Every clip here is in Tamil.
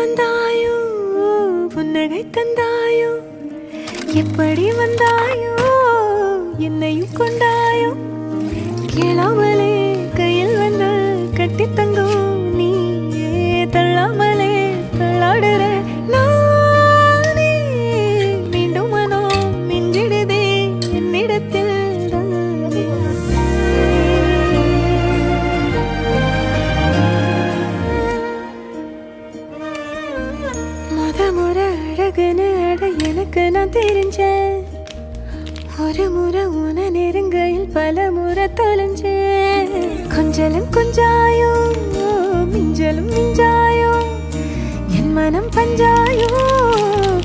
வந்தாயோ புன்னகை தந்தாயோ எப்படி வந்தாயோ என்னையும் கொண்டாயோ கேளாமலே கையில் வந்து கட்டி தங்கும் நீயே தள்ளாமலே தள்ளாடுற நானே மீண்டும் மனோ மிஞ்சிடுதே என்னிடத்தில் முறை அழகுன்னு அட எனக்கு நான் தெரிஞ்சேன் ஒரு முறை உன நெருங்கையில் பல முறை தொலைஞ்சேன் கொஞ்சலும் கொஞ்சாயோ மிஞ்சலும் மிஞ்சாயோ என் மனம் பஞ்சாயோ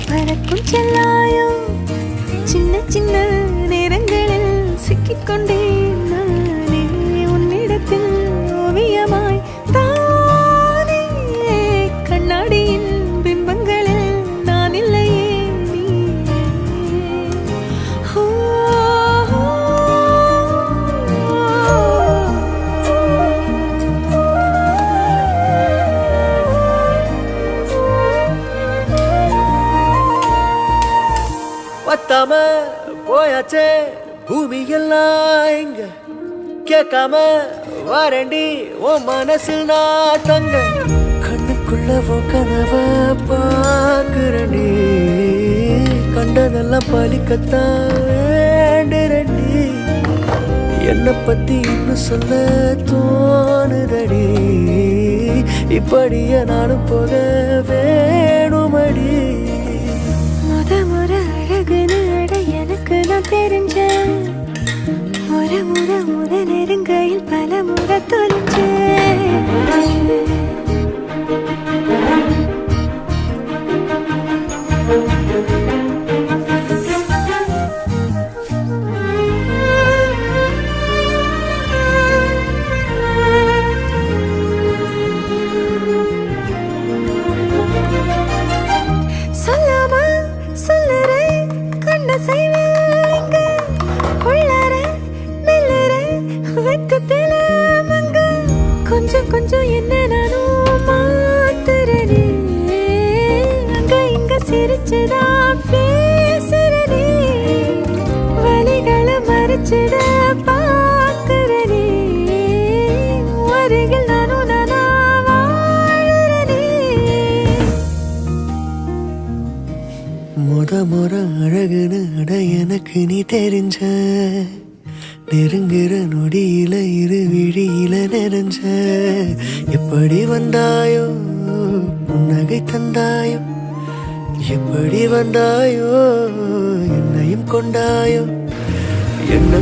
பறக்கும் செல்லாயோ சின்ன சின்ன நேரங்களில் சிக்கிக்கொண்டேன் நானே உன்னிடத்தில் ஓவியமாய் தானே கண்ணாடியின் பத்தாம போயாச்சே பூமி எல்லாம் இங்க கேட்காம வாரண்டி ஓ மனசில் நான் தங்க கண்ணுக்குள்ள ஓ கனவ பாக்குறண்டி கண்டதெல்லாம் பலிக்கத்தான் வேண்டுரண்டி என்னை பத்தி இன்னும் சொல்ல தோணுதடி இப்படியே நானும் போக வேணுமடி எனக்கு நான் தெரிஞ்சேன் ஒரு முறை முத நெருங்கையில் பல முறை தொலைஞ்சேன் கொஞ்சம் கொஞ்சம் என்ன நானும் மாத்துறனே அங்க இங்க சிரிச்சுதா பேசுறனே வலிகளை மறைச்சிட பாக்குறனே அருகில் நானும் நானா வாழறனே முறை அழகுன்னு அட எனக்கு நீ தெரிஞ்ச நெருங்குற நொடியில இரு விழியில நெருஞ்ச எப்படி வந்தாயோ புன்னகை தந்தாயோ எப்படி வந்தாயோ என்னையும் கொண்டாயோ என்ன